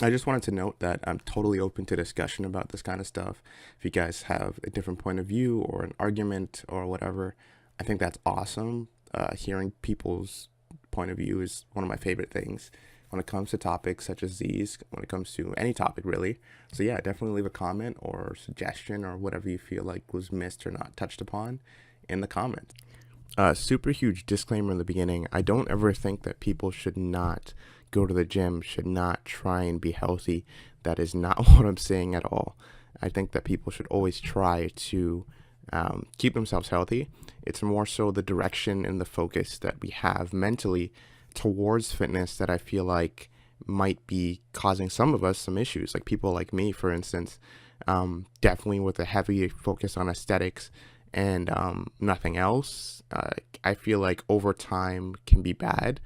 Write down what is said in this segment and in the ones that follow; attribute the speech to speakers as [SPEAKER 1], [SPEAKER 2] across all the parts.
[SPEAKER 1] I just wanted to note that I'm totally open to discussion about this kind of stuff. If you guys have a different point of view or an argument or whatever, I think that's awesome. Hearing people's point of view is one of my favorite things when it comes to topics such as these, when it comes to any topic really. So, yeah, definitely leave a comment or suggestion or whatever you feel like was missed or not touched upon in the comments. Super huge disclaimer in the beginning. I don't ever think that people should not go to the gym, should not try and be healthy. That is not what I'm saying at all. I think that people should always try to keep themselves healthy. It's more so the direction and the focus that we have mentally towards fitness that I feel like might be causing some of us some issues. Like people like me, for instance, definitely with a heavy focus on aesthetics and nothing else. I feel like over time can be bad.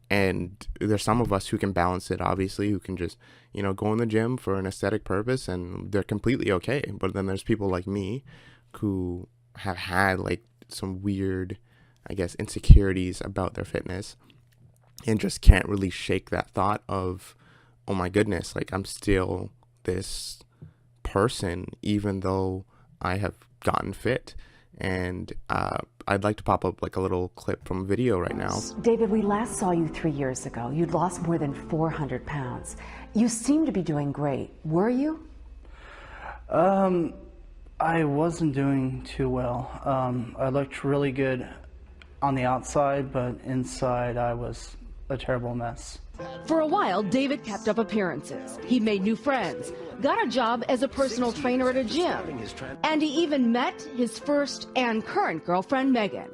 [SPEAKER 1] And there's some of us who can balance it, obviously, who can just, go in the gym for an aesthetic purpose and they're completely okay. But then there's people like me who have had like some weird, I guess, insecurities about their fitness and just can't really shake that thought of, oh my goodness, like I'm still this person, even though I have gotten fit. And I'd like to pop up like a little clip from a video right now.
[SPEAKER 2] David, we last saw you 3 years ago. You'd lost more than 400 pounds. You seem to be doing great. Were you?
[SPEAKER 3] I wasn't doing too well. I looked really good on the outside, but inside I was a terrible mess.
[SPEAKER 4] For a while, David kept up appearances. He made new friends, got a job as a personal trainer at a gym, and he even met his first and current girlfriend, Megan.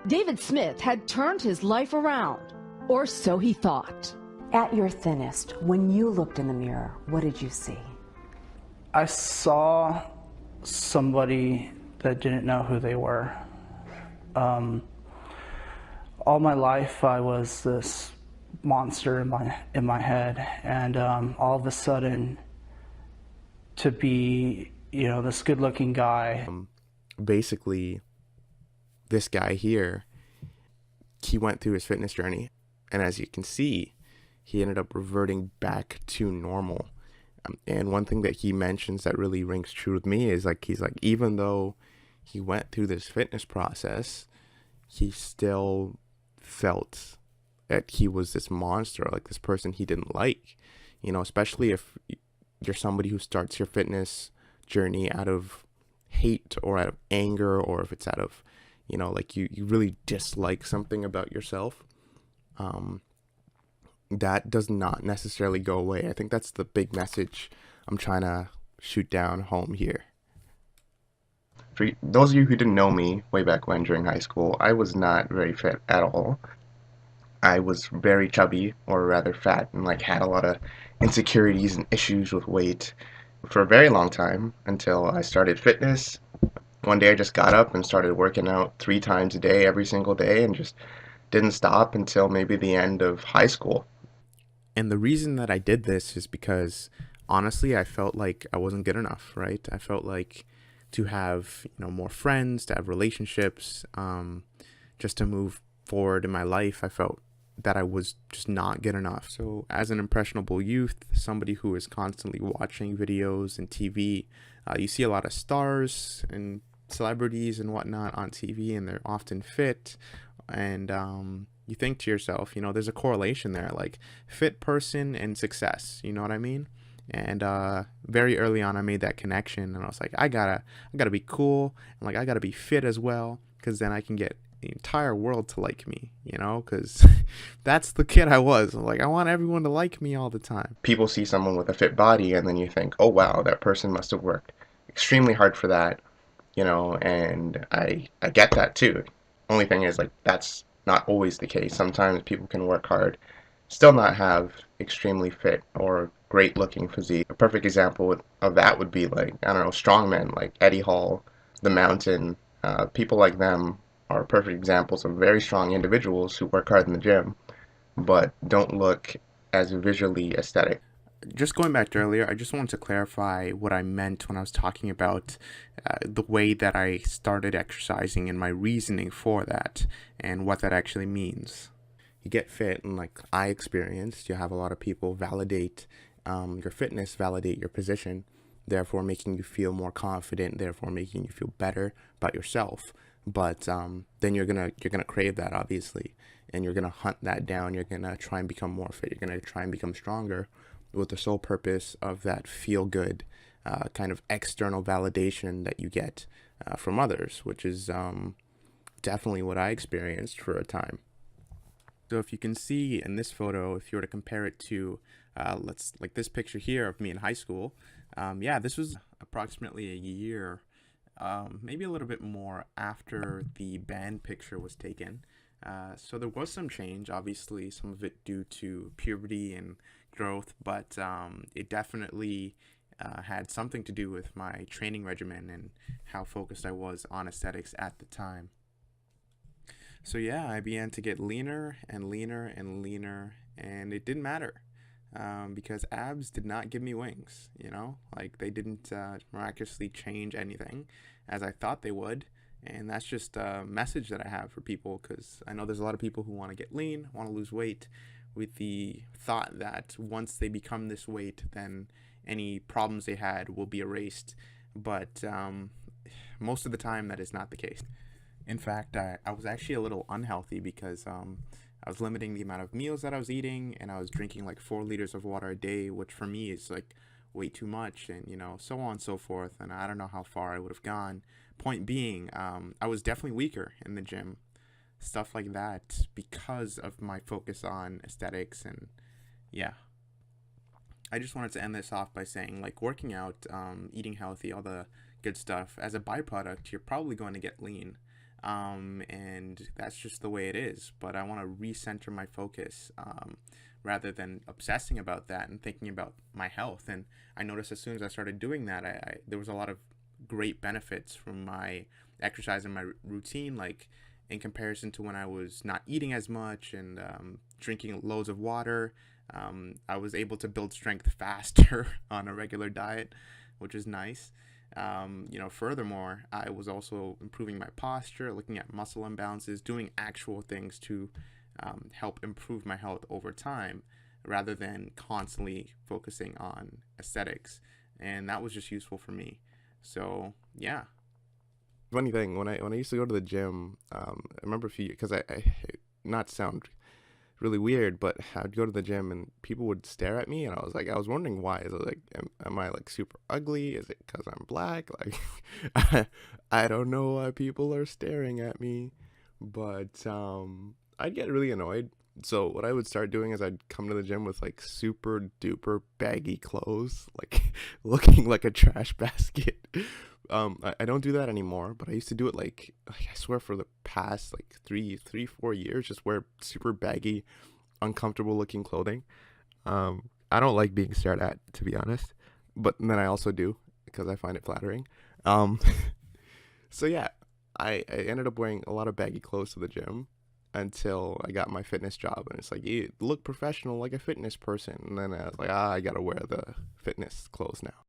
[SPEAKER 4] David Smith had turned his life around, or so he thought.
[SPEAKER 2] At your thinnest, when you looked in the mirror, what did you see?
[SPEAKER 3] I saw somebody that didn't know who they were. All my life I was this monster in my head, and all of a sudden to be this good looking guy.
[SPEAKER 1] Basically, this guy here, he went through his fitness journey, and as you can see, he ended up reverting back to normal. And one thing that he mentions that really rings true with me is like, he's like, even though he went through this fitness process, he still felt that he was this monster, like this person he didn't like, especially if you're somebody who starts your fitness journey out of hate or out of anger, or if it's out of, like you really dislike something about yourself. That does not necessarily go away. I think that's the big message I'm trying to shoot down home here. For those of you who didn't know me way back when during high school, I was not very fit at all. I was very chubby, or rather fat, and like had a lot of insecurities and issues with weight for a very long time until I started fitness. One day I just got up and started working out 3 times a day every single day and just didn't stop until maybe the end of high school. And the reason that I did this is because honestly I felt like I wasn't good enough, right? I felt like to have, more friends, to have relationships, just to move forward in my life, I felt that I was just not good enough. So as an impressionable youth, somebody who is constantly watching videos and TV, you see a lot of stars and celebrities and whatnot on TV, and they're often fit. And you think to yourself, there's a correlation there, like fit person and success, you know what I mean? And very early on I made that connection, and I was like, I gotta be cool, and like I gotta be fit as well, because then I can get the entire world to like me, because that's the kid I was. Like, I want everyone to like me all the time. People see someone with a fit body, and then you think, oh wow, that person must have worked extremely hard for that, and I get that too. Only thing is, like, that's not always the case. Sometimes people can work hard, still not have extremely fit or great looking physique. A perfect example of that would be, like, I don't know, strongmen like Eddie Hall, The Mountain. People like them are perfect examples of very strong individuals who work hard in the gym but don't look as visually aesthetic. Just going back to earlier, I just wanted to clarify what I meant when I was talking about the way that I started exercising and my reasoning for that and what that actually means. you get fit, and like I experienced, you have a lot of people validate your fitness, validate your position, therefore making you feel more confident, therefore making you feel better about yourself. But then you're gonna crave that, obviously, and you're gonna hunt that down. You're gonna try and become more fit. You're gonna try and become stronger, with the sole purpose of that feel good kind of external validation that you get from others, which is definitely what I experienced for a time. So if you can see in this photo, if you were to compare it to like this picture here of me in high school, yeah, this was approximately a year, maybe a little bit more after the band picture was taken. So there was some change, obviously, some of it due to puberty and growth, but it definitely had something to do with my training regimen and how focused I was on aesthetics at the time. So yeah, I began to get leaner and leaner and leaner, and it didn't matter because abs did not give me wings, you know? Like, they didn't miraculously change anything as I thought they would. And that's just a message that I have for people, because I know there's a lot of people who want to get lean, want to lose weight, with the thought that once they become this weight, then any problems they had will be erased. But most of the time, that is not the case. In fact, I was actually a little unhealthy because I was limiting the amount of meals that I was eating, and I was drinking like 4 liters of water a day, which for me is like way too much, and you know, so on and so forth. And I don't know how far I would have gone. Point being, I was definitely weaker in the gym, stuff like that, because of my focus on aesthetics. And yeah, I just wanted to end this off by saying, like, working out, eating healthy, all the good stuff, as a byproduct, you're probably going to get lean. And that's just the way it is. But I want to recenter my focus, rather than obsessing about that and thinking about my health. And I noticed as soon as I started doing that, there was a lot of great benefits from my exercise and my routine, like in comparison to when I was not eating as much and drinking loads of water. I was able to build strength faster on a regular diet, which is nice. You know, furthermore, I was also improving my posture, looking at muscle imbalances, doing actual things to help improve my health over time, rather than constantly focusing on aesthetics. And that was just useful for me. So yeah. Funny thing, when I used to go to the gym, I remember a few, because I not sound really weird, but I'd go to the gym and people would stare at me, and I was wondering why. Is it like, am I like super ugly? Is it because I'm black? Like, I don't know why people are staring at me, but I'd get really annoyed. So what I would start doing is I'd come to the gym with like super duper baggy clothes, like looking like a trash basket. I don't do that anymore, but I used to do it like I swear for the past like 4 years, just wear super baggy, uncomfortable looking clothing. I don't like being stared at, to be honest, but then I also do because I find it flattering. So yeah, I ended up wearing a lot of baggy clothes to the gym until I got my fitness job, and it's like, you look professional like a fitness person, and then I was like, I gotta wear the fitness clothes now.